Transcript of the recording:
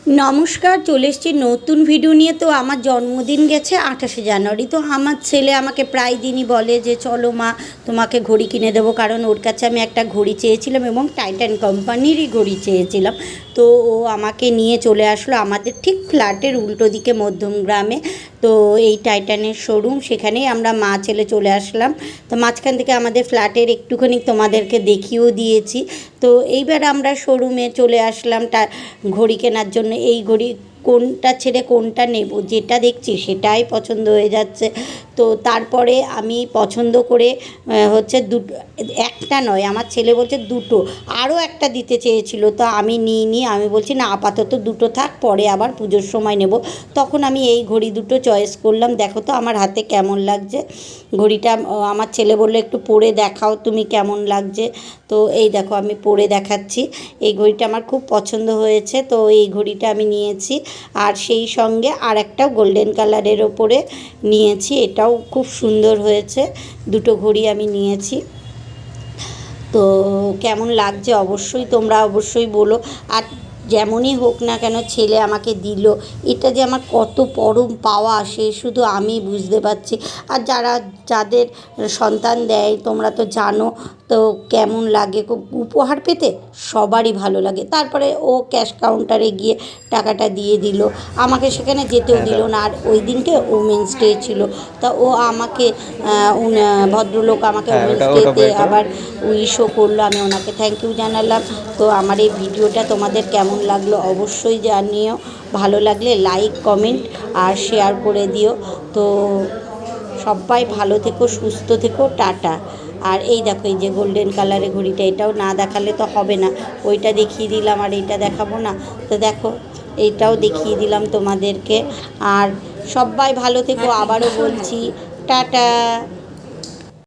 নমস্কার, চলে এসেছি নতুন ভিডিও নিয়ে। তো আমার জন্মদিন গেছে 28শে জানুয়ারি। তো আমার ছেলে আমাকে প্রায় দিনই বলে যে চলো মা, তোমাকে ঘড়ি কিনে দেবো, কারণ ওর কাছে আমি একটা ঘড়ি চেয়েছিলাম এবং টাইটান কোম্পানিরই ঘড়ি চেয়েছিলাম। তো ও আমাকে নিয়ে চলে আসলো আমাদের ঠিক ফ্ল্যাটের উল্টো দিকে মধ্যমগ্রামে। তো এই টাইটানের শোরুম, সেখানেই আমরা মা ছেলে চলে আসলাম। তো মাঝখান থেকে আমাদের ফ্ল্যাটের একটুখানি তোমাদেরকে দেখিয়েও দিয়েছি। তো এইবার আমরা শোরুমে চলে আসলাম ঘড়ি কেনার জন্য। এই ঘড়ি কোনটা ছেড়ে কোনটা নেব, যেটা দেখছি সেটাই পছন্দ হয়ে যাচ্ছে। তো তারপরে আমি পছন্দ করে হচ্ছে দুটো, একটা নয়, আমার ছেলে বলছে দুটো, আরও একটা দিতে চেয়েছিল। তো আমি নিইনি, আমি বলছি না, আপাতত দুটো থাক, পরে আবার পুজোর সময় নেব। তখন আমি এই ঘড়ি দুটো চয়েস করলাম। দেখো তো আমার হাতে কেমন লাগছে ঘড়িটা। আমার ছেলে বললো একটু পরে দেখাও তুমি কেমন লাগছে। তো এই দেখো আমি পরে দেখাচ্ছি। এই ঘড়িটা আমার খুব পছন্দ হয়েছে, তো এই ঘড়িটা আমি নিয়েছি। আর সেই সঙ্গে আর একটা গোল্ডেন কালারের ওপরে নিয়েছি, এটাও খুব সুন্দর হয়েছে। দুটো ঘড়ি আমি নিয়েছি। তো কেমন লাগছে অবশ্যই তোমরা অবশ্যই বলো। আর যেমনই হোক না কেন, ছেলে আমাকে দিল, এটা যে আমার কত পরম পাওয়া সে শুধু আমি বুঝতে পারছি। আর যাদের সন্তান দেয় তোমরা তো জানো, তো কেমন লাগে উপহার পেতে, সবারই ভালো লাগে। তারপরে ও ক্যাশ কাউন্টারে গিয়ে টাকাটা দিয়ে দিল, আমাকে সেখানে যেতেও দিল না। আর ওই দিনকে ওমেন্স ডে ছিল, তা ও আমাকে ভদ্রলোক আমাকে ওমেন্স ডেতে আবার উইশও করলো, আমি ওনাকে থ্যাংক ইউ জানালাম। তো আমার এই ভিডিওটা তোমাদের কেমন লাগলো অবশ্যই জানিও। ভালো লাগলে লাইক, কমেন্ট আর শেয়ার করে দিও। তো সবাই ভালো থেকো, সুস্থ থেকো, টাটা। আর এই দেখো, এই যে গোল্ডেন কালারের ঘড়িটা, এটাও না দেখালে তো হবে না। ওইটা দেখিয়ে দিলাম আর এইটা দেখাবো না, তো দেখো এইটাও দেখিয়ে দিলাম তোমাদেরকে। আর সবাই ভালো থেকো, আবারও বলছি টাটা।